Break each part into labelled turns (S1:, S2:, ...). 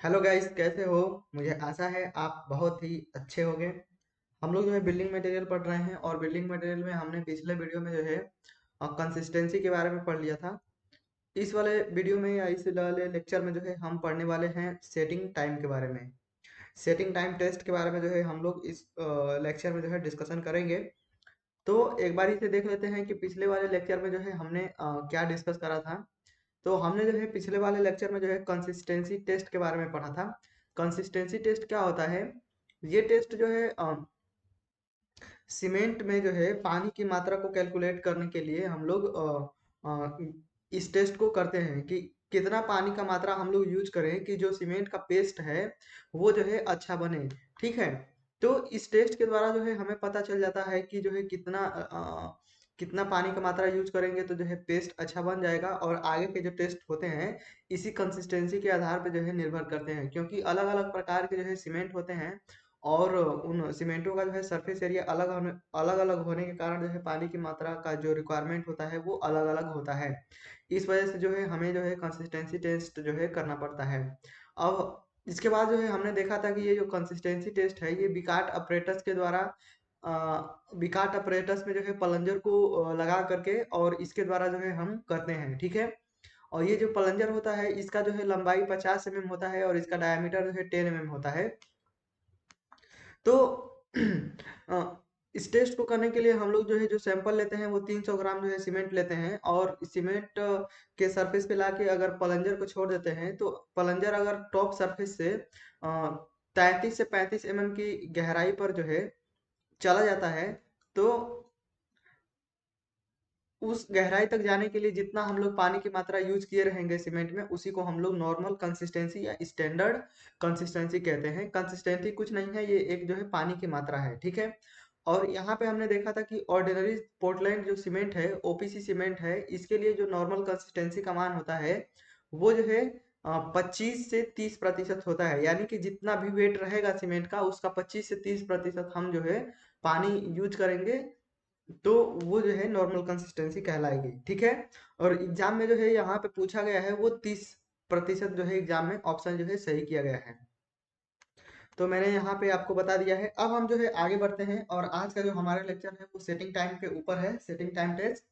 S1: Hello guys, कैसे हो? मुझे आशा है आप बहुत ही अच्छे होंगे। हम लोग जो है बिल्डिंग मटेरियल पढ़ रहे हैं और बिल्डिंग मटेरियल में हमने पिछले वीडियो में जो है कंसिस्टेंसी के बारे में पढ़ लिया था। इस वाले वीडियो में या इस वाले लेक्चर में जो है हम पढ़ने वाले हैं सेटिंग टाइम के बारे में। सेटिंग टाइम टेस्ट के बारे में जो है हम लोग इस लेक्चर में जो है डिस्कशन करेंगे। तो एक बार इसे देख लेते हैं कि पिछले वाले लेक्चर में जो है हमने क्या डिस्कस करा था। तो हमने जो है पिछले वाले लेक्चर में जो है कंसिस्टेंसी टेस्ट के बारे में पढ़ा था। कंसिस्टेंसी टेस्ट क्या होता है? ये टेस्ट जो है सीमेंट में जो है पानी की मात्रा को कैलकुलेट करने के लिए हम लोग इस टेस्ट को करते हैं कि कितना पानी का मात्रा हम लोग यूज करें कि जो सीमेंट का पेस्ट है वो जो है अच्छा बने। ठीक है। तो इस टेस्ट के द्वारा जो है हमें पता चल जाता है कि जो है कितना पानी का मात्रा यूज करेंगे तो जो है पेस्ट अच्छा बन जाएगा, और आगे के जो टेस्ट होते हैं इसी कंसिस्टेंसी के आधार पे जो है निर्भर करते हैं, क्योंकि अलग अलग प्रकार के जो है सीमेंट होते हैं और उन सीमेंटों का जो है सरफेस एरिया अलग अलग होने के कारण जो है पानी की मात्रा का जो रिक्वायरमेंट होता है वो अलग अलग होता है। इस वजह से जो है हमें जो है कंसिस्टेंसी टेस्ट जो है करना पड़ता है। अब इसके बाद जो है हमने देखा था कि ये जो कंसिस्टेंसी टेस्ट है ये बिकाट अपरेटस के द्वारा बिकाट अपरेटस में जो है प्लंजर को लगा करके और इसके द्वारा जो है हम करते हैं। ठीक है। और ये जो प्लंजर होता है इसका जो है लंबाई 50 mm होता है और इसका डायमीटर जो है 10 mm होता है। तो अ, इस टेस्ट को करने के लिए हम लोग जो है जो सैंपल लेते हैं वो 300 ग्राम जो है सीमेंट लेते हैं, और सीमेंट के सरफेस पे लाके अगर प्लंजर को छोड़ देते हैं तो प्लंजर अगर टॉप सरफेस से 33 से 35 mm की गहराई पर जो है चला जाता है, तो उस गहराई तक जाने के लिए जितना हम लोग पानी की मात्रा यूज किए रहेंगे सीमेंट में उसी को हम लोग नॉर्मल कंसिस्टेंसी या स्टैंडर्ड कंसिस्टेंसी कहते हैं। कंसिस्टेंसी कुछ नहीं है, ये एक जो है पानी की मात्रा है। ठीक है। और यहाँ पे हमने देखा था कि ऑर्डिनरी पोर्टलैंड जो सीमेंट है, ओपीसी सीमेंट है, इसके लिए जो नॉर्मल कंसिस्टेंसी का मान होता है वो जो है 25 से 30% होता है, यानी कि जितना भी वेट रहेगा सीमेंट का उसका 25 से 30% हम जो है पानी यूज करेंगे, तो वो जो है नॉर्मल कंसिस्टेंसी कहलाएगी। ठीक है। और एग्जाम में जो है यहाँ पे पूछा गया है वो 30% जो है एग्जाम में ऑप्शन जो है सही किया गया है। तो मैंने यहाँ पे आपको बता दिया है। अब हम जो है आगे बढ़ते हैं और आज का जो हमारा लेक्चर है वो सेटिंग टाइम के ऊपर है, सेटिंग टाइम टेस्ट।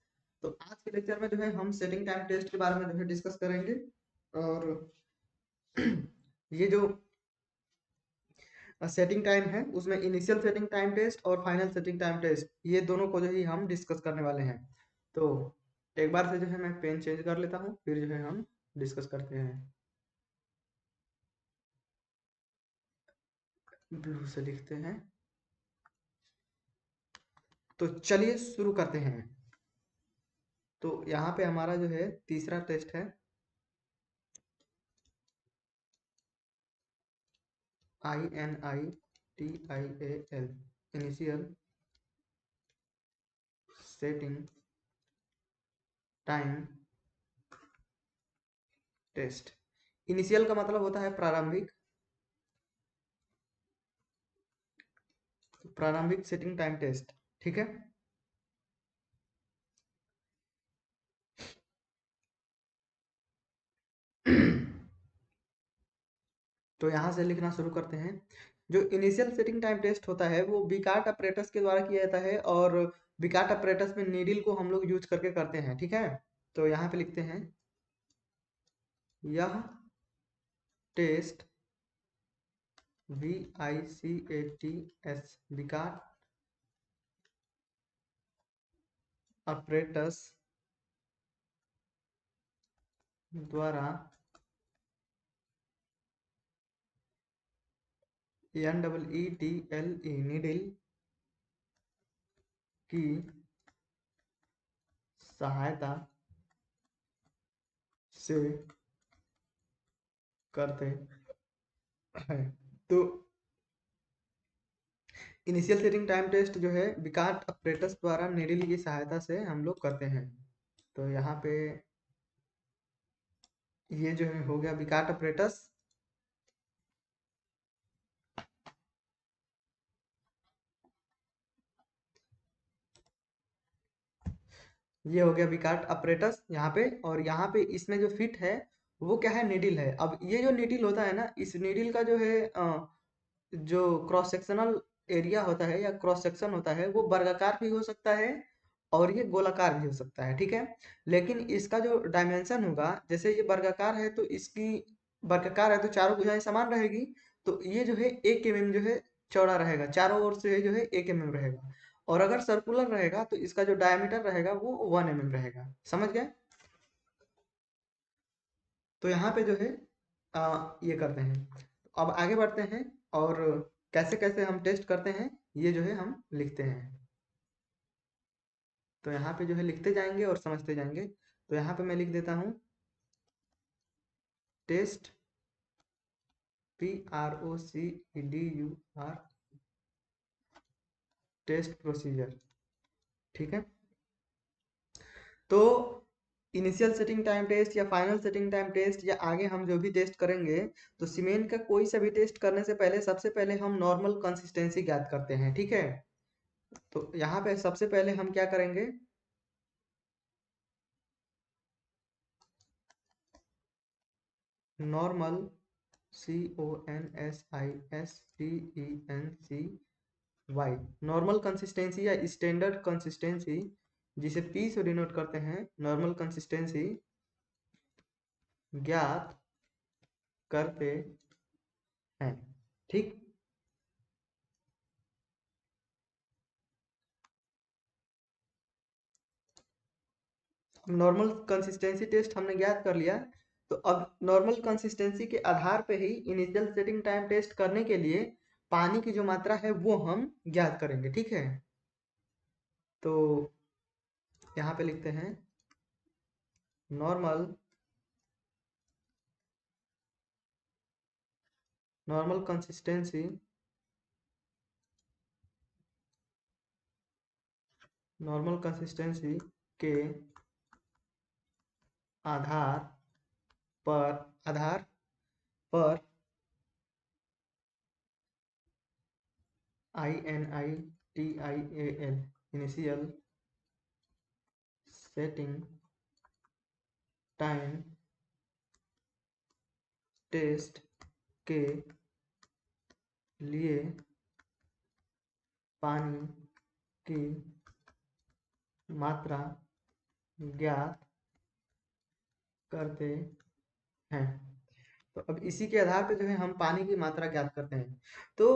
S1: तो आज के लेक्चर में जो है हम सेटिंग टाइम टेस्ट के बारे में जो है डिस्कस करेंगे। और ये जो सेटिंग टाइम है उसमें इनिशियल सेटिंग टाइम टेस्ट और फाइनल सेटिंग टाइम टेस्ट ये दोनों को जो ही हम डिस्कस करने वाले हैं। तो एक बार से जो है मैं पेन चेंज कर लेता हूँ, फिर जो है हम डिस्कस करते हैं। ब्लू से लिखते हैं। तो चलिए शुरू करते हैं। तो यहाँ पे हमारा जो है तीसरा टेस्ट है INITIAL, initial setting time test. Initial का मतलब होता है प्रारंभिक, प्रारंभिक सेटिंग टाइम टेस्ट। ठीक है। तो यहाँ से लिखना शुरू करते हैं। जो इनिशियल सेटिंग टाइम टेस्ट होता है वो बिकाट अपरेटस के द्वारा किया जाता है, और बिकाट अपरेटस में नीडल को हम लोग यूज करके करते हैं। ठीक है। तो यहाँ पे लिखते हैं यह टेस्ट VICATS बिकाट अपरेटस द्वारा NEEDLE नीडल की सहायता से करते हैं। तो इनिशियल सेटिंग टाइम टेस्ट जो है विकाट अपरेटस द्वारा नीडल की सहायता से हम लोग करते हैं। तो यहाँ पे ये जो है हो गया विकाट अपरेटस। ये हो गया विकाट अपरेटस यहाँ पे, और यहाँ पे इसमें जो फिट है वो क्या है, नीडल है। अब ये जो नीडल होता है ना, इस नीडल का जो है जो क्रॉस सेक्शनल एरिया होता है या क्रॉस सेक्शन होता है वो वर्गाकार भी हो सकता है और ये गोलाकार भी हो सकता है, ठीक है। लेकिन इसका जो डायमेंशन होगा, जैसे ये वर्गाकार है तो इसकी वर्गाकार है तो चारों भुजाएं समान रहेगी, तो ये जो है 1 mm जो है चौड़ा रहेगा, चारों ओर से जो है 1 mm रहेगा। और अगर सर्कुलर रहेगा तो इसका जो डायमीटर रहेगा वो 1 mm रहेगा, समझ गए। तो यहाँ पे जो है ये करते हैं। अब आगे बढ़ते हैं और कैसे कैसे हम टेस्ट करते हैं ये जो है हम लिखते हैं। तो यहाँ पे जो है लिखते जाएंगे और समझते जाएंगे। तो यहाँ पे मैं लिख देता हूँ टेस्ट, PROCEDUR, टेस्ट प्रोसीजर, ठीक है। तो इनिशियल सेटिंग टाइम टेस्ट या फाइनल सेटिंग टाइम टेस्ट या आगे हम जो भी टेस्ट करेंगे, तो सीमेंट का कोई सा भी टेस्ट करने से पहले सबसे पहले हम नॉर्मल कंसिस्टेंसी ज्ञात करते हैं, ठीक है। तो यहाँ पे सबसे पहले हम क्या करेंगे, नॉर्मल, CONSISTENCY, नॉर्मल कंसिस्टेंसी या स्टैंडर्ड कंसिस्टेंसी, जिसे P से डिनोट करते हैं, नॉर्मल कंसिस्टेंसी ज्ञात करते हैं, ठीक। नॉर्मल कंसिस्टेंसी टेस्ट हमने ज्ञात कर लिया। तो अब नॉर्मल कंसिस्टेंसी के आधार पे ही इनिशियल सेटिंग टाइम टेस्ट करने के लिए पानी की जो मात्रा है वो हम ज्ञात करेंगे, ठीक है। तो यहाँ पे लिखते हैं normal, normal consistency, normal consistency के आधार आधार पर INITIAL, initial setting time test के लिए पानी की मात्रा ज्ञात करते हैं। तो अब इसी के आधार पे जो है हम पानी की मात्रा ज्ञात करते हैं। तो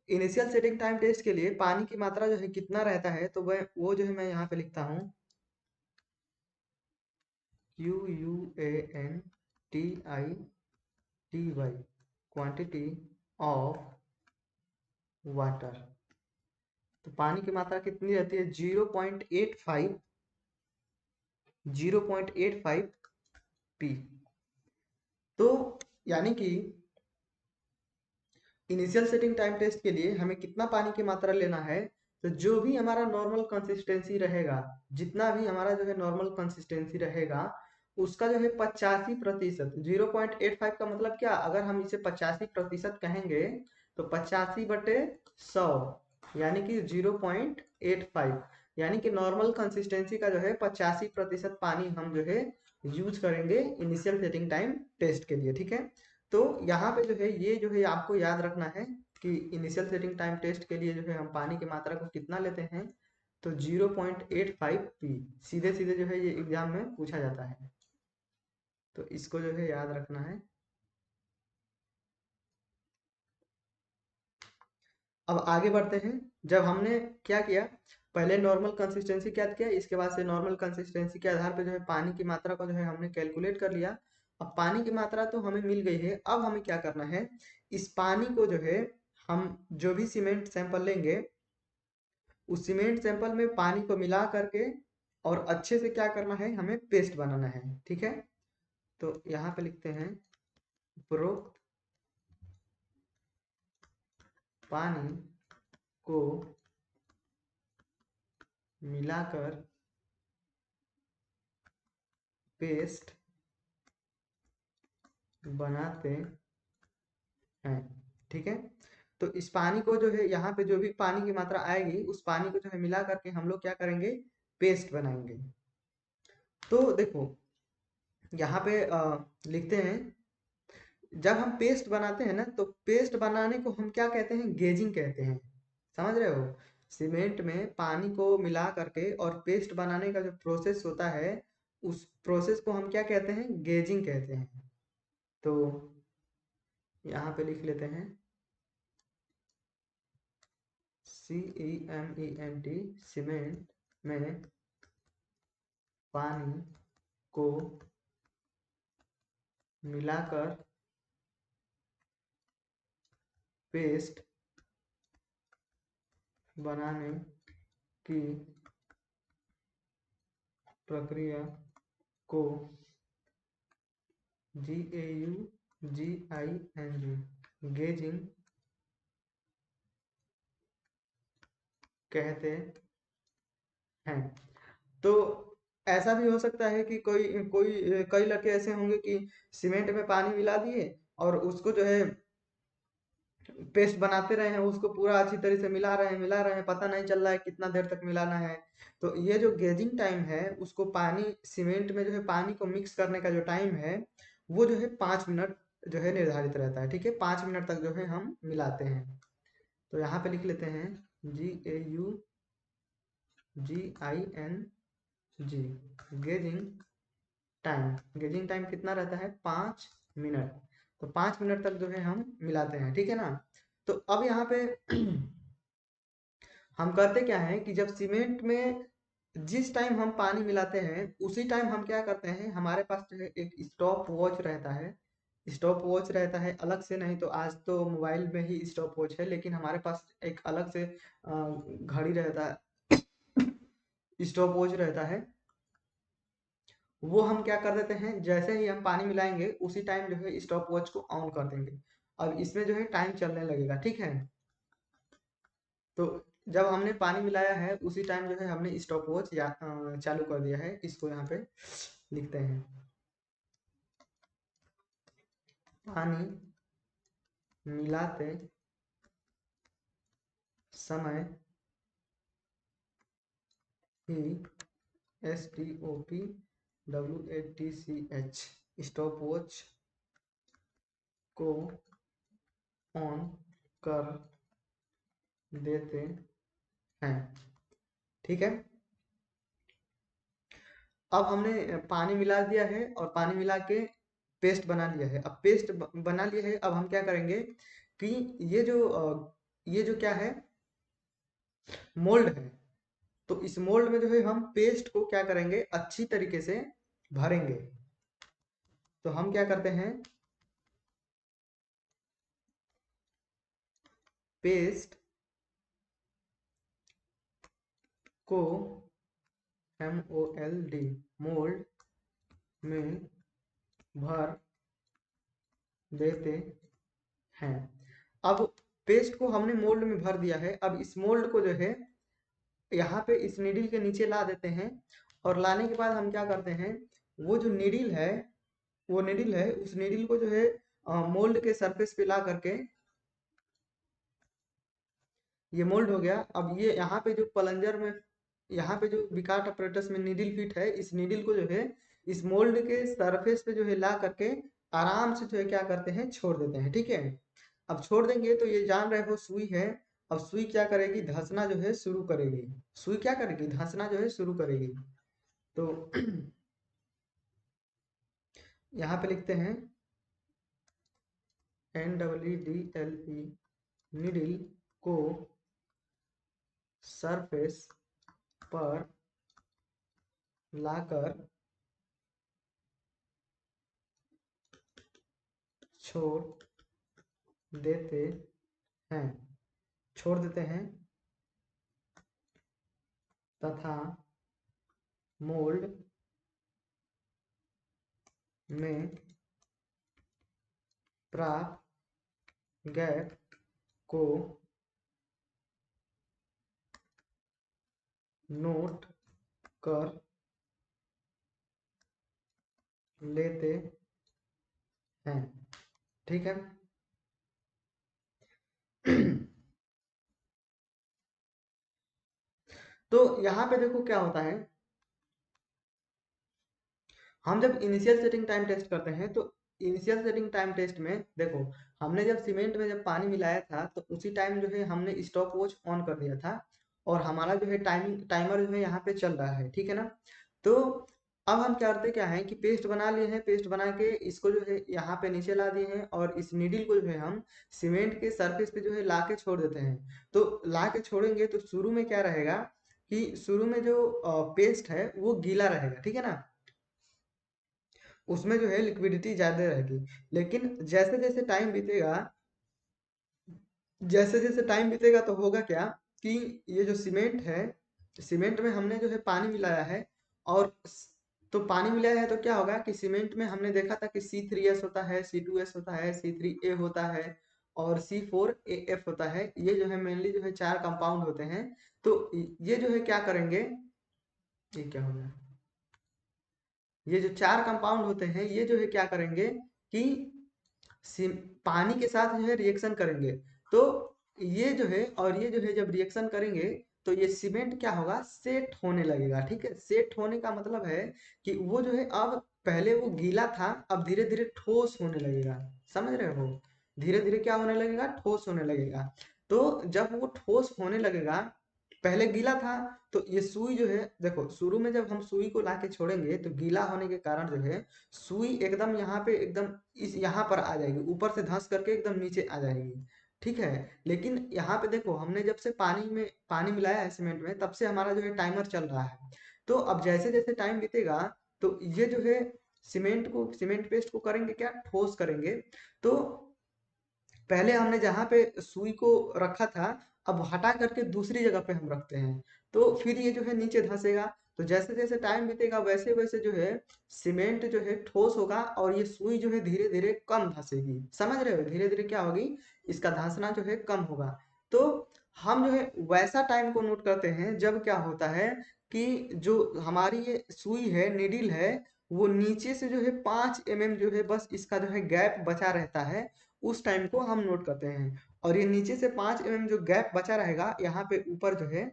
S1: इनिशियल सेटिंग टाइम टेस्ट के लिए पानी की मात्रा जो है कितना रहता है, तो वह वो जो है मैं यहाँ पे लिखता हूँ QUANTITY, क्वांटिटी ऑफ वाटर। तो पानी की मात्रा कितनी रहती है, 0.85 P। तो यानी कि इनिशियल सेटिंग टाइम टेस्ट के लिए हमें कितना पानी की मात्रा लेना है, तो जो भी हमारा नॉर्मल कंसिस्टेंसी रहेगा, जितना भी हमारा जो है नॉर्मल कंसिस्टेंसी रहेगा, उसका जो है 85%, 0.85 का मतलब क्या, अगर हम इसे 85% कहेंगे तो 85/100, यानी कि 0.85, यानी कि नॉर्मल कंसिस्टेंसी का जो है 85% पानी हम जो है यूज करेंगे इनिशियल सेटिंग टाइम टेस्ट के लिए, ठीक है। तो यहाँ पे जो है ये जो है आपको याद रखना है कि इनिशियल सेटिंग टाइम टेस्ट के लिए जो है हम पानी की मात्रा को कितना लेते हैं, तो 0.85 P, सीधे सीधे जो है ये एग्जाम में पूछा जाता है, तो इसको जो है याद रखना है। अब आगे बढ़ते हैं। जब हमने क्या किया, पहले नॉर्मल कंसिस्टेंसी क्या किया, इसके बाद से नॉर्मल कंसिस्टेंसी के आधार पर जो है पानी की मात्रा को जो है हमने कैलकुलेट कर लिया। अब पानी की मात्रा तो हमें मिल गई है, अब हमें क्या करना है, इस पानी को जो है हम जो भी सीमेंट सैंपल लेंगे, उस सीमेंट सैंपल में पानी को मिला करके और अच्छे से क्या करना है, हमें पेस्ट बनाना है, ठीक है। तो यहाँ पे लिखते हैं उपरोक्त पानी को मिलाकर पेस्ट बनाते हैं, ठीक है। तो इस पानी को जो है यहाँ पे जो भी पानी की मात्रा आएगी उस पानी को जो है मिला करके हम लोग क्या करेंगे, पेस्ट बनाएंगे। तो देखो यहाँ पे लिखते हैं, जब हम पेस्ट बनाते हैं ना तो पेस्ट बनाने को हम क्या कहते हैं, गेजिंग कहते हैं। समझ रहे हो, सीमेंट में पानी को मिला करके और पेस्ट बनाने का जो प्रोसेस होता है, उस प्रोसेस को हम क्या कहते हैं, गेजिंग कहते हैं। तो यहाँ पे लिख लेते हैं CEMENT, सीमेंट में पानी को मिलाकर पेस्ट बनाने की प्रक्रिया को GAUGING, गेजिंग कहते हैं। तो ऐसा भी हो सकता है कि कोई कोई कई लड़के ऐसे होंगे कि सीमेंट में पानी मिला दिए और उसको जो है पेस्ट बनाते रहे हैं, उसको पूरा अच्छी तरह से मिला रहे हैं, पता नहीं चल रहा है कितना देर तक मिलाना है। तो ये जो गेजिंग टाइम है, उसको पानी सीमेंट में जो है पानी को मिक्स करने का जो टाइम है, वो जो है 5 मिनट जो है निर्धारित रहता है। ठीक है, 5 मिनट तक जो है हम मिलाते हैं। तो यहाँ पे लिख लेते हैं GAUGING, gauging time. Gauging time कितना रहता है, 5 मिनट। तो 5 मिनट तक जो है हम मिलाते हैं, ठीक है ना। तो अब यहाँ पे हम करते क्या है कि जब सीमेंट में जिस टाइम हम पानी मिलाते हैं, उसी टाइम हम क्या करते हैं, हमारे पास जो है एक स्टॉप वॉच रहता है। स्टॉप वॉच रहता है अलग से, नहीं तो आज तो मोबाइल में ही स्टॉप वॉच है, लेकिन हमारे पास एक अलग से घड़ी रहता है, स्टॉप वॉच रहता है। वो हम क्या कर देते हैं, जैसे ही हम पानी मिलाएंगे उसी टाइम जो है स्टॉप वॉच को ऑन कर देंगे। अब इसमें जो है टाइम चलने लगेगा, ठीक है। तो जब हमने पानी मिलाया है उसी टाइम जो है हमने स्टॉप वॉच चालू कर दिया है। इसको यहाँ पे लिखते हैं, पानी मिलाते समय ही STOPWATCH, स्टॉप वॉच को ऑन कर देते हैं, ठीक है। अब हमने पानी मिला दिया है और पानी मिला के पेस्ट बना लिया है। अब पेस्ट बना लिया है, अब हम क्या करेंगे कि ये जो क्या है, मोल्ड है। तो इस मोल्ड में जो है हम पेस्ट को क्या करेंगे, अच्छी तरीके से भरेंगे। तो हम क्या करते हैं, पेस्ट को MOLD, मोल्ड में भर देते हैं। अब पेस्ट को हमने मोल्ड में भर दिया है। अब इस मोल्ड को जो है यहाँ पे इस नीडल के नीचे ला देते हैं, और लाने के बाद हम क्या करते हैं, वो जो नीडल है, वो नीडल है, उस नीडल को जो है मोल्ड के सरफेस पे ला करके, ये मोल्ड हो गया। अब ये यहाँ पे जो प्लंजर में, यहाँ पे जो विकाट अपरेटस में नीडल फिट है, इस नीडल को जो है इस मोल्ड के सरफेस पे जो है ला करके आराम से जो है क्या करते हैं, छोड़ देते हैं, ठीक है। अब छोड़ देंगे तो ये जान रहे हो सुई है। अब सुई क्या करेगी, धंसना जो है शुरू करेगी। सुई क्या करेगी, धंसना जो है शुरू करेगी। तो यहाँ पे लिखते हैं NEEDLE, नीडल को सरफेस पर लाकर छोड़ देते हैं, छोड़ देते हैं तथा मोल्ड में प्राप्त गैप को नोट कर लेते हैं, ठीक है। तो यहाँ पे देखो क्या होता है, हम जब इनिशियल सेटिंग टाइम टेस्ट करते हैं तो इनिशियल सेटिंग टाइम टेस्ट में देखो, हमने जब सीमेंट में जब पानी मिलाया था तो उसी टाइम जो है हमने स्टॉप वॉच ऑन कर दिया था और हमारा जो है टाइमर जो है यहाँ पे चल रहा है, ठीक है ना। तो अब हम करते क्या है कि पेस्ट बना लिए हैं, पेस्ट बना के इसको जो है यहाँ पे नीचे ला दिए हैं और इस नीडल को जो है हम सीमेंट के सरफेस पे जो है ला के छोड़ देते हैं। तो ला के छोड़ेंगे तो शुरू में क्या रहेगा कि शुरू में जो पेस्ट है वो गीला रहेगा, ठीक है ना, उसमें जो है लिक्विडिटी ज्यादा रहेगी। लेकिन जैसे जैसे टाइम बीतेगा, जैसे जैसे टाइम बीतेगा तो होगा क्या कि ये जो सीमेंट है, सीमेंट में हमने जो है पानी मिलाया है और तो पानी मिलाया है तो क्या होगा कि सीमेंट में हमने देखा था कि C3S होता है, C2S होता है, C3A होता है और C4AF होता है। ये जो है मेनली जो है चार कंपाउंड होते हैं। तो ये जो है क्या करेंगे, ये क्या हो गया, ये जो चार कंपाउंड होते हैं ये जो है क्या करेंगे कि पानी के साथ जो है रिएक्शन करेंगे। तो ये जो है और ये जो है जब रिएक्शन करेंगे तो ये सीमेंट क्या होगा, सेट होने लगेगा, ठीक है। सेट होने का मतलब है कि वो जो है अब पहले वो गीला था, अब धीरे धीरे ठोस होने लगेगा, समझ रहे हो, धीरे धीरे क्या होने लगेगा, ठोस होने लगेगा। तो जब वो ठोस होने लगेगा, पहले गीला था तो ये सुई जो है देखो, शुरू में जब हम सुई को लाके छोड़ेंगे तो गीला होने के कारण जो है सुई एकदम यहाँ पे एकदम इस यहाँ पर आ जाएगी, ऊपर से धंस करके एकदम नीचे आ जाएगी, ठीक है। लेकिन यहाँ पे देखो हमने जब से पानी मिलाया है सीमेंट में तब से हमारा जो है टाइमर चल रहा है। तो अब जैसे जैसे टाइम बीतेगा तो ये जो है सीमेंट पेस्ट को करेंगे क्या, ठोस करेंगे। तो पहले हमने जहाँ पे सुई को रखा था अब हटा करके दूसरी जगह पे हम रखते हैं, तो फिर ये जो है नीचे धंसेगा। तो जैसे जैसे टाइम बीतेगा वैसे वैसे जो है सीमेंट जो है ठोस होगा और ये सुई जो है धीरे धीरे कम धंसेगी, समझ रहे हो, धीरे धीरे क्या होगी, इसका धंसना जो है कम होगा। तो हम जो है वैसा टाइम को नोट करते हैं जब क्या होता है कि जो हमारी ये सुई है, निडिल है, वो नीचे से जो है 5 mm जो है बस इसका जो है गैप बचा रहता है, उस टाइम को हम नोट करते हैं। और ये नीचे से 5 mm जो गैप बचा रहेगा यहाँ पे ऊपर जो है,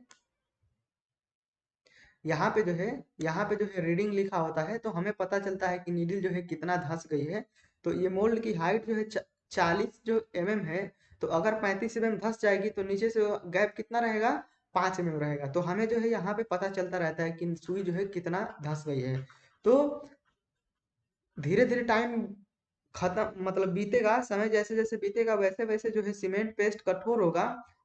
S1: यहाँ पे जो है, यहाँ पे जो है रीडिंग लिखा होता है तो हमें पता चलता है कि नीडल जो है कितना धंस गई है। तो ये मोल्ड की हाइट जो है 40 जो है, तो अगर 35 mm धंस जाएगी तो नीचे से गैप कितना रहेगा, 5 mm रहेगा। तो हमें जो है यहाँ पे पता चलता रहता है कि सुई जो है कितना धंस गई है। तो धीरे धीरे टाइम खत्म मतलब बीतेगा, समय जैसे जैसे बीतेगा वैसे वैसे जो है सीमेंट पेस्ट कठोर होगा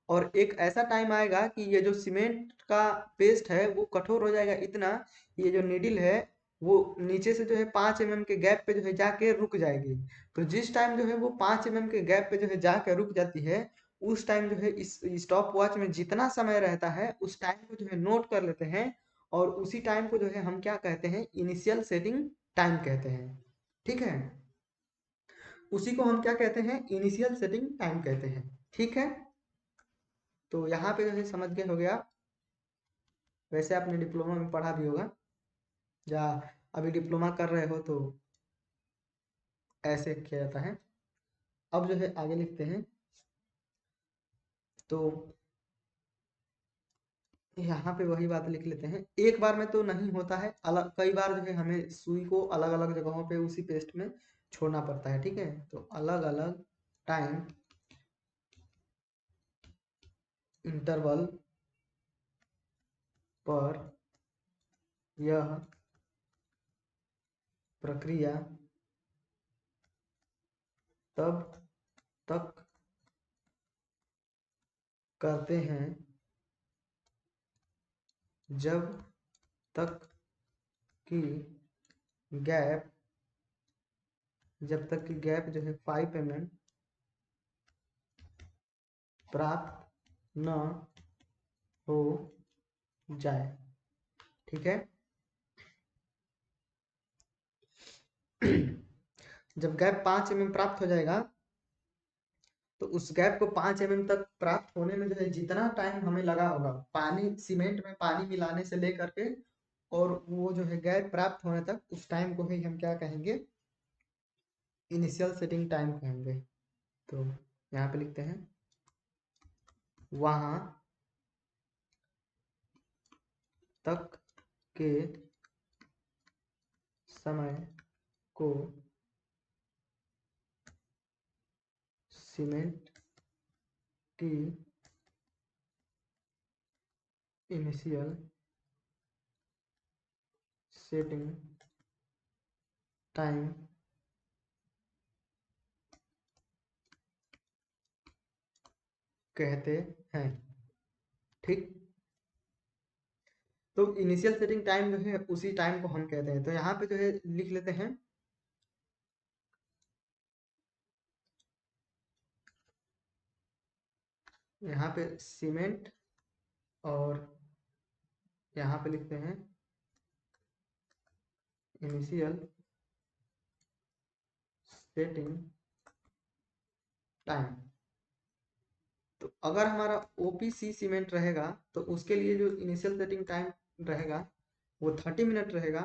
S1: और एक ऐसा टाइम आएगा कि ये जो सीमेंट का पेस्ट है वो कठोर हो जाएगा इतना, ये जो नीडल है वो नीचे से जो है 5 mm के गैप पे जो है जाके रुक जाएगी। तो जिस टाइम जो है वो 5 mm के गैप पे जो है जाके रुक जाती है, उस टाइम जो है इस स्टॉप वॉच में जितना समय रहता है उस टाइम को जो है नोट कर लेते हैं और उसी टाइम को जो है हम क्या कहते हैं, इनिशियल सेटिंग टाइम कहते हैं, ठीक है। उसी को हम क्या कहते हैं, इनिशियल सेटिंग टाइम कहते हैं, ठीक है। तो यहाँ पे जो है समझ गए हो गया। वैसे आपने डिप्लोमा में पढ़ा भी होगा या अभी डिप्लोमा कर रहे हो तो ऐसे किया जाता है। अब जो है आगे लिखते हैं। तो यहाँ पे वही बात लिख लेते हैं, एक बार में तो नहीं होता है, अलग कई बार जो है हमें सुई को अलग अलग जगहों पे उसी पेस्ट में छोड़ना पड़ता है, ठीक है। तो अलग अलग टाइम इंटरवल पर यह प्रक्रिया तब तक करते हैं जब तक कि गैप जब तक कि गैप जो है 5 mm प्राप्त न हो जाए, ठीक है। जब गैप 5 mm प्राप्त हो जाएगा तो उस गैप को 5 mm तक प्राप्त होने में जो है जितना टाइम हमें लगा होगा पानी सीमेंट में पानी मिलाने से लेकर के और वो जो है गैप प्राप्त होने तक, उस टाइम को ही हम क्या कहेंगे, इनिशियल सेटिंग टाइम कहेंगे। तो यहाँ पे लिखते हैं वहां तक के समय को सीमेंट की इनिशियल सेटिंग टाइम कहते हैं। ठीक, तो इनिशियल सेटिंग टाइम जो है उसी टाइम को हम कहते हैं। तो यहाँ पे जो है लिख लेते हैं, यहाँ पे सीमेंट, और यहाँ पे लिखते हैं इनिशियल सेटिंग टाइम। तो अगर हमारा ओपीसी सीमेंट रहेगा तो उसके लिए जो इनिशियल सेटिंग टाइम रहेगा वो 30 मिनट रहेगा।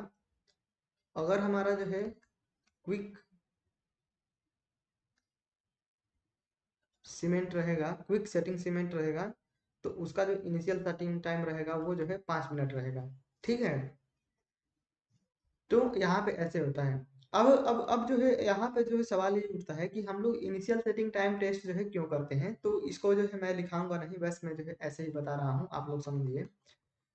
S1: अगर हमारा जो है क्विक सीमेंट रहेगा, क्विक सेटिंग सीमेंट रहेगा, तो उसका जो इनिशियल सेटिंग टाइम रहेगा वो जो है 5 मिनट रहेगा। ठीक है, तो यहाँ पे ऐसे होता है। अब जो है यहाँ पे जो है सवाल ये उठता है कि हम लोग इनिशियल सेटिंग टाइम टेस्ट जो है क्यों करते हैं। तो इसको जो है मैं लिखाऊंगा नहीं, बस मैं जो है ऐसे ही बता रहा हूँ, आप लोग समझिए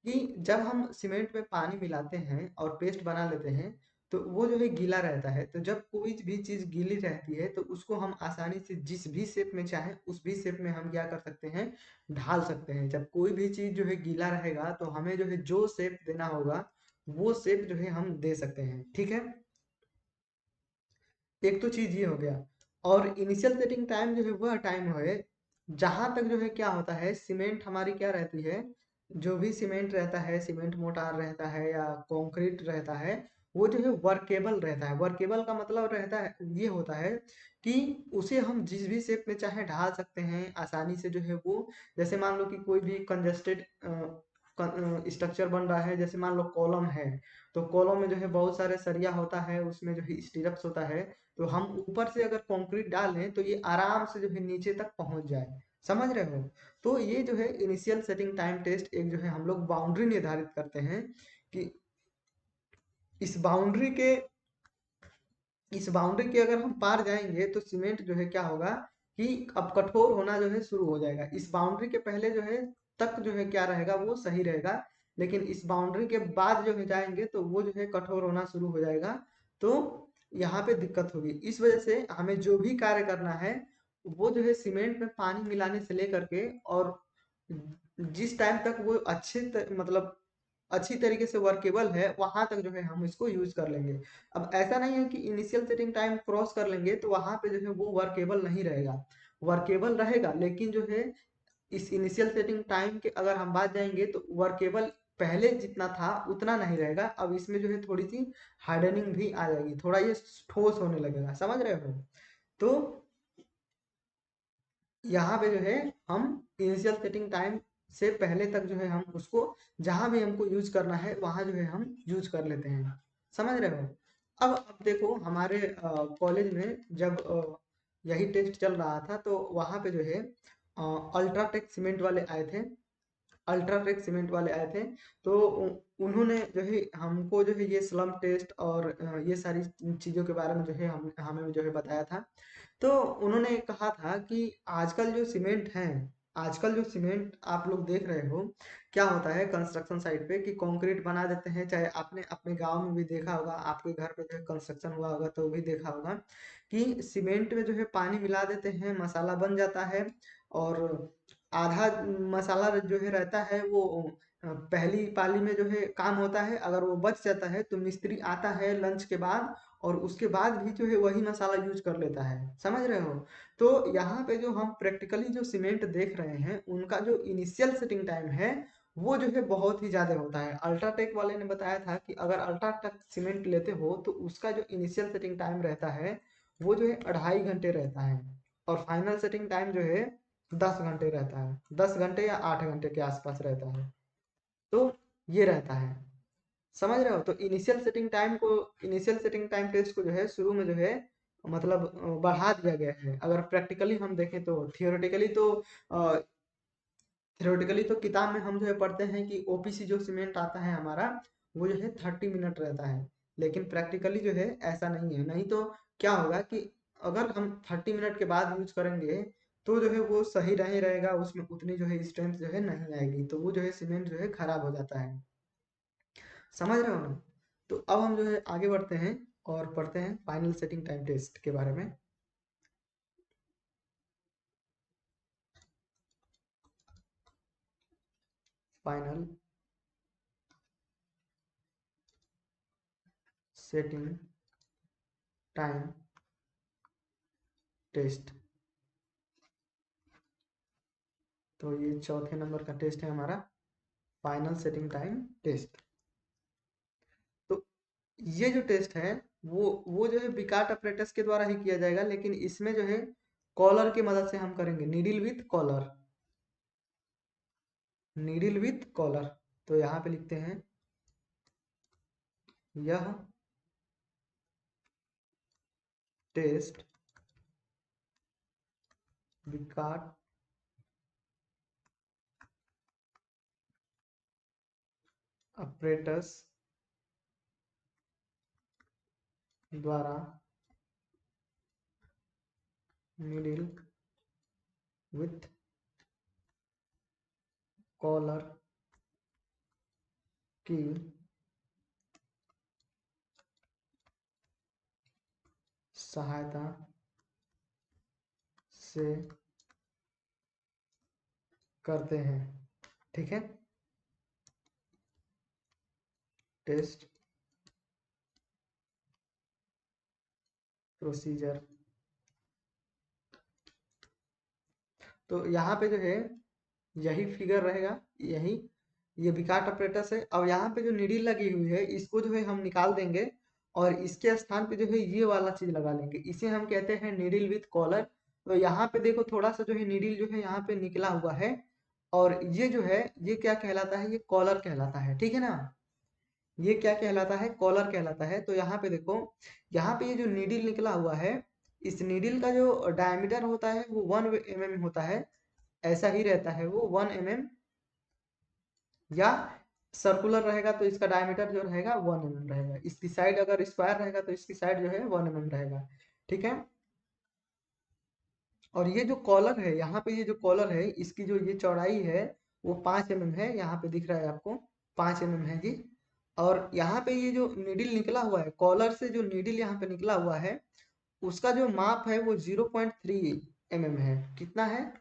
S1: कि जब हम सीमेंट में पानी मिलाते हैं और पेस्ट बना लेते हैं तो वो जो है गीला रहता है। तो जब कोई भी चीज गीली रहती है तो उसको हम आसानी से जिस भी शेप में चाहे उस भी शेप में हम क्या कर सकते हैं, ढाल सकते हैं। जब कोई भी चीज जो है गीला रहेगा तो हमें जो है जो शेप देना होगा वो शेप जो है हम दे सकते हैं। ठीक है, एक तो चीज ये हो गया। और इनिशियल सेटिंग टाइम जो है वह टाइम है जहां तक जो है क्या होता है, सीमेंट हमारी क्या रहती है, जो भी सीमेंट रहता है, सीमेंट मोटार रहता है या कंक्रीट रहता है, वो जो है वर्केबल रहता है। वर्केबल का मतलब रहता है, ये होता है कि उसे हम जिस भी शेप में चाहे ढाल सकते हैं आसानी से। जो है वो, जैसे मान लो कि कोई भी कंजेस्टेड स्ट्रक्चर बन रहा है, जैसे मान लो कॉलम है, तो कॉलम में जो है बहुत सारे सरिया होता है, उसमें जो है स्टीरअप्स होता है। तो हम ऊपर से अगर कंक्रीट डालें तो ये आराम से जो है नीचे तक पहुंच जाए। समझ रहे हो? तो ये जो है इनिशियल सेटिंग टाइम टेस्ट, एक जो है हम लोग बाउंड्री निर्धारित करते हैं कि इस बाउंड्री के इस बाउंड्री के अगर हम पार जाएंगे तो सीमेंट जो है क्या होगा कि अब कठोर होना जो है शुरू हो जाएगा। इस बाउंड्री के पहले जो है तक जो है क्या रहेगा, वो सही रहेगा, लेकिन इस बाउंड्री के बाद जो है जाएंगे तो वो जो है कठोर होना शुरू हो जाएगा। तो यहाँ पे दिक्कत होगी। इस वजह से हमें जो भी कार्य करना है वो जो है सीमेंट में पानी मिलाने से लेकर के, और जिस टाइम तक वो मतलब अच्छी तरीके से वर्केबल है वहां तक जो है हम इसको यूज कर लेंगे। अब ऐसा नहीं है कि इनिशियल सेटिंग टाइम क्रॉस कर लेंगे तो वहां पे जो है वो वर्केबल नहीं रहेगा। वर्केबल रहेगा, लेकिन जो है इस इनिशियल सेटिंग टाइम के अगर हम बात जाएंगे तो वर्केबल पहले जितना था उतना नहीं रहेगा। अब इसमें जो है थोड़ी सी हार्डनिंग भी आ जाएगी, थोड़ा ये ठोस होने लगेगा। समझ रहे हो? तो यहाँ पे जो है हम इनिशियल सेटिंग टाइम से पहले तक जो है हम उसको जहां भी हमको यूज करना है वहां जो है हम यूज कर लेते हैं। समझ रहे हो? अब देखो हमारे कॉलेज में जब यही टेस्ट चल रहा था तो वहां पे जो है अल्ट्राटेक सीमेंट वाले आए थे। अल्ट्राटेक सीमेंट वाले आए थे, तो उन्होंने जो है हमको जो है ये स्लम टेस्ट और ये सारी चीज़ों के बारे में जो है हम हमें जो है बताया था। तो उन्होंने कहा था कि आजकल जो सीमेंट है, आजकल जो सीमेंट आप लोग देख रहे हो, क्या होता है कंस्ट्रक्शन साइट पे कि कंक्रीट बना देते हैं। चाहे आपने अपने गांव में भी देखा होगा, आपके घर पे जो है कंस्ट्रक्शन हुआ होगा तो भी देखा होगा कि सीमेंट में जो है पानी मिला देते हैं, मसाला बन जाता है, और आधा मसाला जो है रहता है वो पहली पाली में जो है काम होता है। अगर वो बच जाता है तो मिस्त्री आता है लंच के बाद, और उसके बाद भी जो है वही मसाला यूज कर लेता है। समझ रहे हो? तो यहाँ पे जो हम प्रैक्टिकली जो सीमेंट देख रहे हैं उनका जो इनिशियल सेटिंग टाइम है वो जो है बहुत ही ज्यादा होता है। अल्ट्राटेक वाले ने बताया था कि अगर अल्ट्राटेक सीमेंट लेते हो तो उसका जो इनिशियल सेटिंग टाइम रहता है वो जो है 2.5 घंटे रहता है, और फाइनल सेटिंग टाइम जो है 10 घंटे रहता है। 10 घंटे या 8 घंटे के आसपास रहता है। तो ये रहता है। समझ रहे हो? तो इनिशियल सेटिंग टाइम टेस्ट को जो है शुरू में जो है मतलब बढ़ा दिया गया है। अगर प्रैक्टिकली हम देखें तो थियोरेटिकली तो किताब में हम जो है पढ़ते हैं कि ओपीसी जो सीमेंट आता है हमारा वो जो है 30 मिनट रहता है। लेकिन प्रैक्टिकली जो है ऐसा नहीं है। नहीं तो क्या होगा कि अगर हम 30 मिनट के बाद यूज करेंगे तो जो है वो सही नहीं रहेगा, उसमें उतनी जो है स्ट्रेंथ जो है नहीं आएगी, तो वो जो है सीमेंट जो है खराब हो जाता है। समझ रहे हो ना? तो अब हम जो है आगे बढ़ते हैं और पढ़ते हैं फाइनल सेटिंग टाइम टेस्ट के बारे में। Final setting time test. तो ये चौथे नंबर का टेस्ट है हमारा, फाइनल सेटिंग टाइम टेस्ट। तो ये जो टेस्ट है वो जो है बिकाट अपरेटस के द्वारा ही किया जाएगा, लेकिन इसमें जो है कॉलर की मदद से हम करेंगे, needle with collar, needle with collar. तो यहाँ पे लिखते हैं यह टेस्ट बिकाट अपरेटस द्वारा नीडल विथ कॉलर की सहायता से करते हैं। ठीक है, टेस्ट प्रोसीजर। तो यहाँ पे जो है यही फिगर रहेगा, यही ये विकाट ऑपरेटर्स है। अब यहाँ पे जो नीडल लगी हुई है इसको जो है हम निकाल देंगे और इसके स्थान पे जो है ये वाला चीज लगा लेंगे, इसे हम कहते हैं नीडल विथ कॉलर। तो यहाँ पे देखो थोड़ा सा जो है नीडल जो है यहाँ पे निकला हुआ है, और ये जो है ये क्या कहलाता है, ये कॉलर कहलाता है। ठीक है ना? ये क्या कहलाता है, कॉलर कहलाता है। तो यहाँ पे देखो, यहाँ पे ये जो नीडल निकला हुआ है, इस नीडल का जो डायमीटर होता है वो 1 mm होता है, ऐसा ही रहता है वो 1 mm, या सर्कुलर रहेगा तो इसका डायमीटर जो रहेगा 1 mm रहेगा, इसकी साइड अगर स्क्वायर रहेगा तो इसकी साइड जो है 1 mm रहेगा। ठीक है? और ये जो कॉलर है, यहाँ पे ये जो कॉलर है इसकी जो ये चौड़ाई है वो 5 mm है, यहाँ पे दिख रहा है आपको 5 mm है जी। और यहाँ पे ये जो नीडल निकला हुआ है, कॉलर से जो नीडल यहाँ पे निकला हुआ है उसका जो माप है वो 0.3 mm है। कितना है?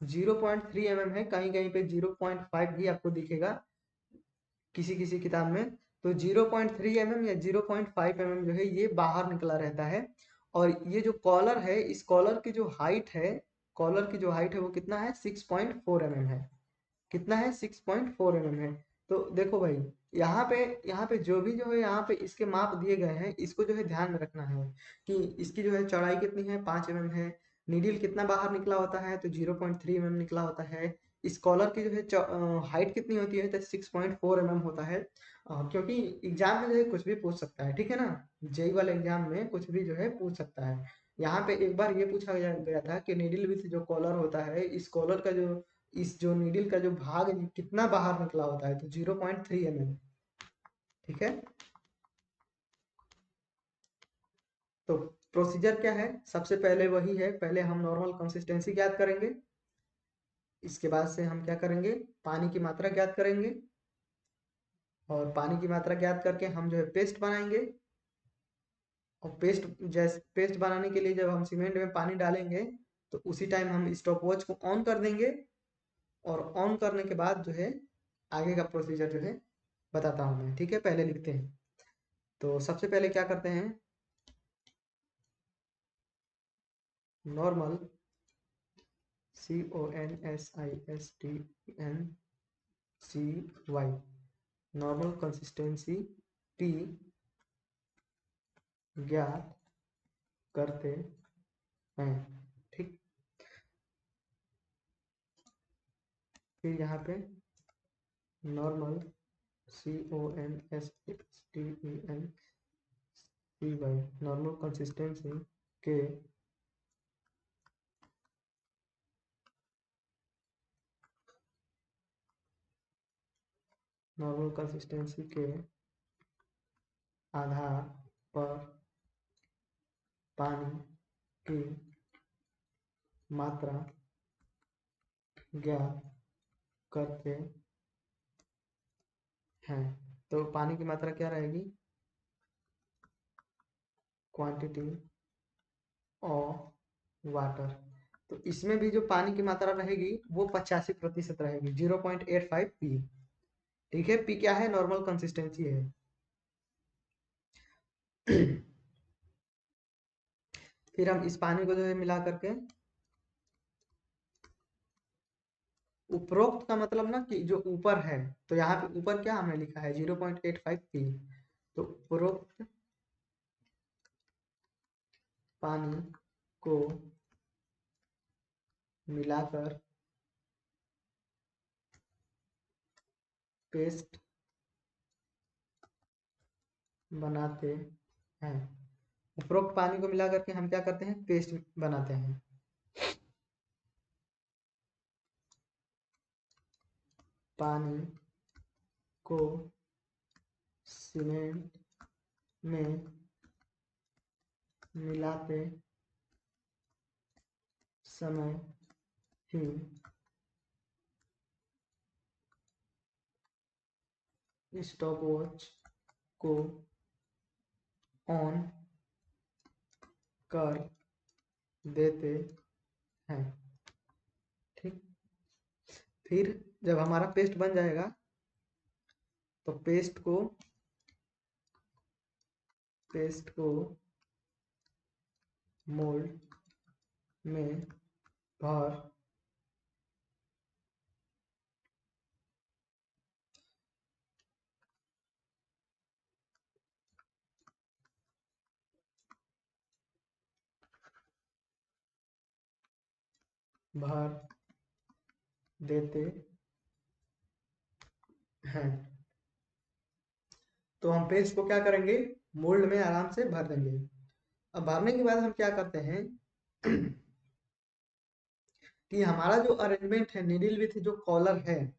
S1: 0.3 mm है, कहीं कहीं पे 0.5 भी आपको दिखेगा किसी किसी किताब में। तो 0.3 mm या 0.5 mm जो है ये बाहर निकला रहता है। और ये जो कॉलर है, इस कॉलर की जो हाइट है, कॉलर की जो हाइट है वो कितना है, 6.4 mm है। कितना है? 6.4 mm है। तो देखो भाई, यहाँ पे जो भी जो है यहाँ पे इसके माप दिए गए हैं इसको जो है ध्यान में रखना है कि इसकी जो है चौड़ाई कितनी है, 5 mm है। नीडल कितना बाहर निकला होता है, तो 0.3 mm निकला होता है। इस कॉलर की जो है हाइट कितनी होती है, तो 6.4 mm होता है। क्योंकि एग्जाम में जो है कुछ भी पूछ सकता है, ठीक है ना? जेई वाले एग्जाम में कुछ भी जो है पूछ सकता है। यहाँ पे एक बार ये पूछा गया था कि नीडल विथ जो कॉलर होता है, इस कॉलर का जो इस जो नीडल का जो भाग है, कितना बाहर निकला होता है, तो 0.3 mm। ठीक है? तो प्रोसीजर क्या है, सबसे पहले वही है, पहले हम नॉर्मल कंसिस्टेंसी ज्ञात करेंगे, इसके बाद से हम क्या करेंगे, पानी की मात्रा ज्ञात करेंगे, और पानी की मात्रा ज्ञात करके हम जो है पेस्ट बनाएंगे। और पेस्ट, जैसे पेस्ट बनाने के लिए जब हम सीमेंट में पानी डालेंगे तो उसी टाइम हम स्टॉप वॉच को ऑन कर देंगे, और ऑन करने के बाद जो है आगे का प्रोसीजर जो है बताता हूँ मैं। ठीक है, पहले लिखते हैं। तो सबसे पहले क्या करते हैं, normal CONSISTENCY, normal consistency P ज्ञात करते हैं। ठीक, फिर यहाँ पे नॉर्मल CONSISTENCY, नॉर्मल कंसिस्टेंसी के नॉर्मल कंसिस्टेंसी के आधार पर पानी की मात्रा ज्ञात करते हैं। तो पानी की मात्रा क्या रहेगी? Quantity of water. तो इसमें भी जो पानी की मात्रा रहेगी वो 85% रहेगी, 0.85 पी। ठीक है, पी क्या है? नॉर्मल कंसिस्टेंसी है। फिर हम इस पानी को जो है मिला करके, उपरोक्त का मतलब ना कि जो ऊपर है, तो यहाँ पे ऊपर क्या हमने लिखा है? 0.85 पी। तो उपरोक्त पानी को मिलाकर पेस्ट बनाते हैं। उपरोक्त पानी को मिला करके हम क्या करते हैं? पेस्ट बनाते हैं। पानी को सीमेंट में मिलाते समय ही स्टॉपवॉच को ऑन कर देते हैं। ठीक। फिर जब हमारा पेस्ट बन जाएगा तो पेस्ट को मोल्ड में भर भर देते हैं। तो हम पेस्ट को क्या करेंगे? मोल्ड में आराम से भर देंगे। अब भरने के बाद हम क्या करते हैं कि हमारा जो अरेंजमेंट है नीडल विथ जो कॉलर है,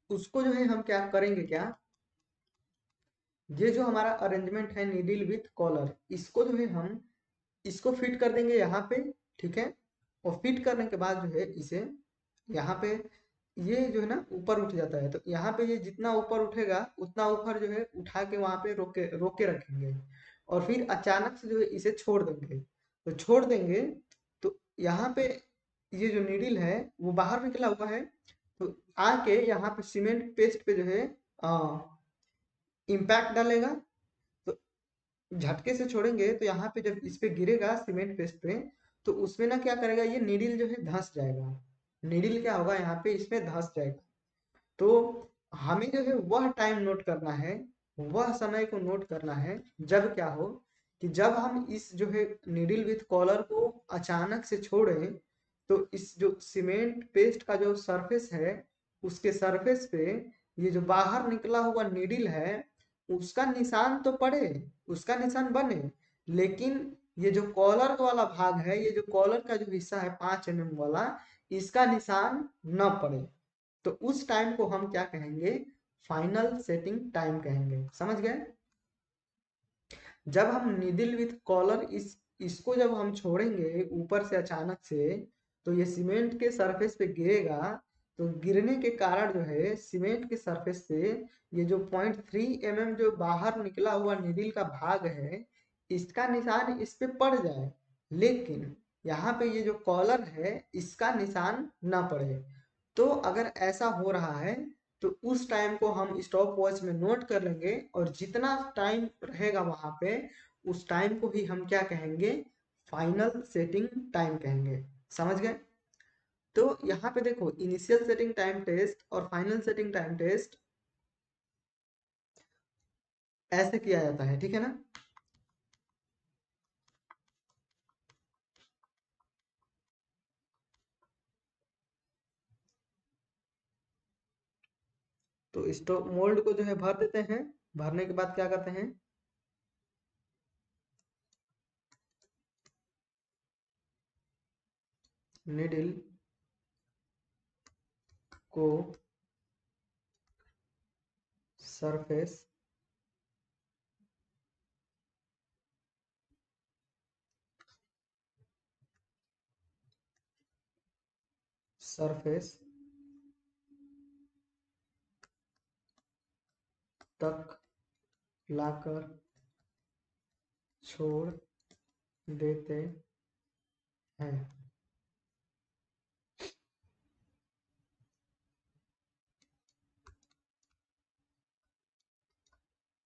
S1: उसको जो है हम क्या करेंगे, क्या ये जो हमारा अरेंजमेंट है नीडल विथ कॉलर, इसको जो है हम इसको फिट कर देंगे यहाँ पे। ठीक है, और फिट करने के बाद जो है इसे यहाँ पे, ये जो है ना ऊपर उठ जाता है, तो यहाँ पे ये जितना ऊपर उठेगा उतना ऊपर जो है उठा के वहां पे रोक के रखेंगे, और फिर अचानक से जो है इसे छोड़ देंगे। तो छोड़ देंगे तो यहाँ पे ये जो नीडल है वो बाहर निकला हुआ है, तो आके यहाँ पे सीमेंट पेस्ट पे जो है इम्पैक्ट डालेगा। तो झटके से छोड़ेंगे तो यहाँ पे जब इस पे गिरेगा सीमेंट पेस्ट पे, तो उसमें ना क्या करेगा, ये नीडल जो है धंस जाएगा। नीडल क्या होगा, यहाँ पे इसमें धंस जाएगा। तो हमें जो है वह टाइम नोट करना है, वह समय को नोट करना है, जब क्या हो कि जब हम इस जो है नीडल विथ कॉलर को अचानक से छोड़ें, तो इस जो सीमेंट पेस्ट का जो सरफेस है, उसके सरफेस पे ये जो बाहर निकला हुआ नीडल है उसका निशान तो पड़े, उसका निशान बने, लेकिन ये जो कॉलर वाला भाग है, ये जो कॉलर का जो हिस्सा है 5 mm वाला, इसका निशान न पड़े। तो उस टाइम को हम क्या कहेंगे? फाइनल सेटिंग टाइम कहेंगे। समझ गए? जब हम नीडल विथ कॉलर इसको जब हम छोड़ेंगे ऊपर से अचानक से, तो ये सीमेंट के सरफेस पे गिरेगा। तो गिरने के कारण जो है सीमेंट के सरफेस पे ये जो 0.3 mm जो बाहर निकला हुआ नीडल का भाग है, इसका निशान इस पे पड़ जाए, लेकिन यहाँ पे ये जो कॉलर है इसका निशान ना पड़े। तो अगर ऐसा हो रहा है तो उस टाइम को हम स्टॉप वॉच में नोट कर लेंगे, और जितना टाइम रहेगा वहां पे उस टाइम को ही हम क्या कहेंगे? फाइनल सेटिंग टाइम कहेंगे। समझ गए? तो यहाँ पे देखो, इनिशियल सेटिंग टाइम टेस्ट और फाइनल सेटिंग टाइम टेस्ट ऐसे किया जाता है। ठीक है ना? तो स्टॉप मोल्ड को जो है भर देते हैं। भरने के बाद क्या करते हैं? निडल को सरफेस सरफेस तक लाकर छोड़ देते हैं।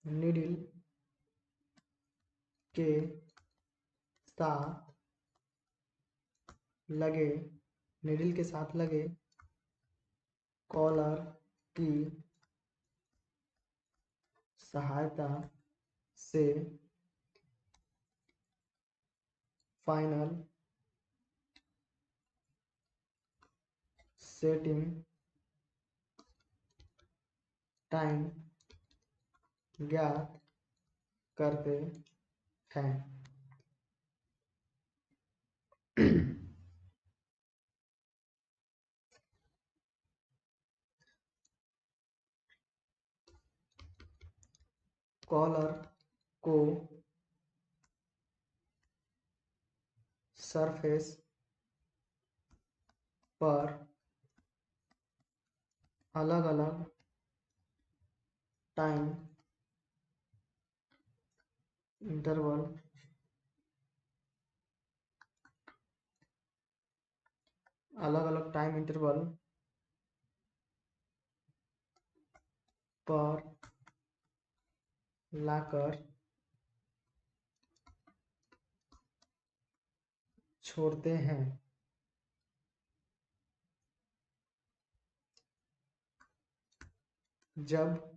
S1: नीडल के साथ लगे नीडल के साथ लगे कॉलर की सहायता से फाइनल सेटिंग टाइम ज्ञात करते हैं। कॉलर को सरफेस पर अलग अलग टाइम इंटरवल पर लाकर छोड़ते हैं। जब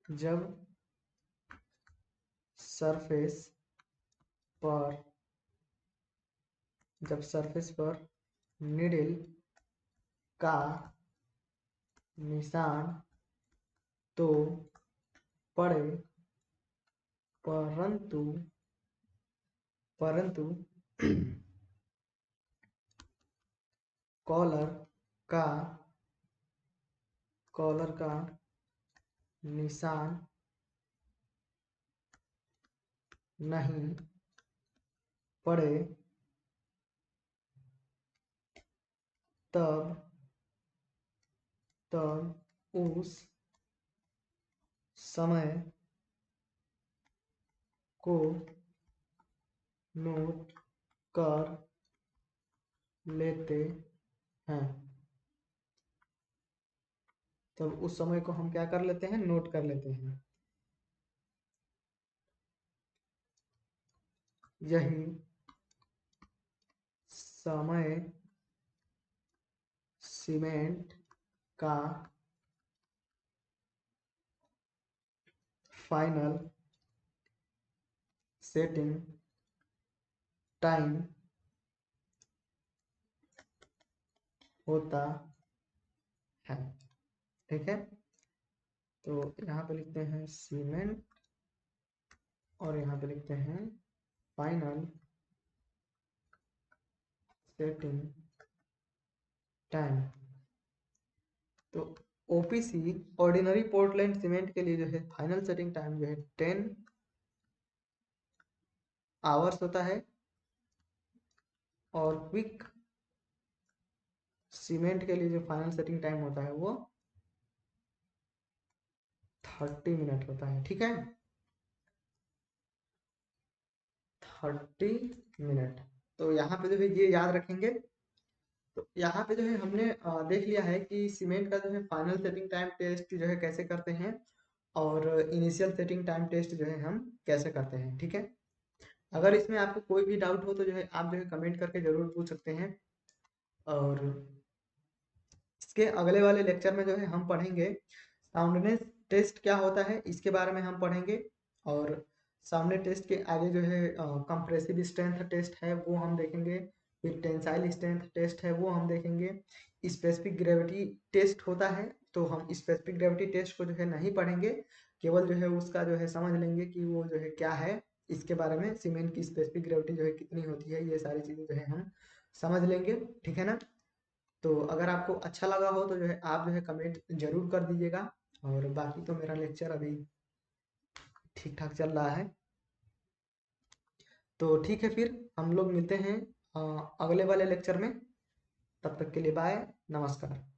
S1: जब सरफेस पर नीडल का निशान तो पड़े, परंतु कॉलर का निशान नहीं पड़े, तब उस समय को नोट कर लेते हैं। तब उस समय को हम क्या कर लेते हैं? नोट कर लेते हैं। यही समय सीमेंट का फाइनल सेटिंग टाइम होता है। ठीक है, तो यहाँ पे लिखते हैं सीमेंट और यहाँ पे लिखते हैं फाइनल सेटिंग टाइम। तो ओपीसी ऑर्डिनरी पोर्टलैंड सीमेंट के लिए जो है फाइनल सेटिंग टाइम जो है 10 आवर्स होता है और क्विक सीमेंट के लिए जो फाइनल सेटिंग टाइम होता है वो 30 मिनट होता है। ठीक है, 30 मिनट। तो यहाँ पे जो है ये याद रखेंगे। तो यहाँ पे जो है हमने देख लिया है कि सीमेंट का जो है फाइनल सेटिंग टाइम टेस्ट जो है कैसे करते हैं और इनिशियल सेटिंग टाइम टेस्ट जो है हम कैसे करते हैं। ठीक है, अगर इसमें आपको कोई भी डाउट हो तो जो है आप जो है कमेंट करके जरूर पूछ सकते हैं। और इसके अगले वाले लेक्चर में जो है हम पढ़ेंगे साउंडनेस टेस्ट क्या होता है, इसके बारे में हम पढ़ेंगे। और साउंडनेस टेस्ट के आगे जो है कंप्रेसिव स्ट्रेंथ टेस्ट है वो हम देखेंगे, फिर टेंसाइल स्ट्रेंथ टेस्ट है वो हम देखेंगे। स्पेसिफिक ग्रेविटी टेस्ट होता है, तो हम स्पेसिफिक ग्रेविटी टेस्ट को जो है नहीं पढ़ेंगे, केवल जो है उसका जो है समझ लेंगे कि वो जो है क्या है। इसके बारे में सीमेंट की स्पेसिफिक ग्रेविटी जो है कितनी होती है, ये सारी चीज़ें जो है हम समझ लेंगे। ठीक है ना, तो अगर आपको अच्छा लगा हो तो जो है आप जो है कमेंट जरूर कर दीजिएगा। और बाकी तो मेरा लेक्चर अभी ठीक ठाक चल रहा है। तो ठीक है, फिर हम लोग मिलते हैं अगले वाले लेक्चर में। तब तक के लिए बाय, नमस्कार।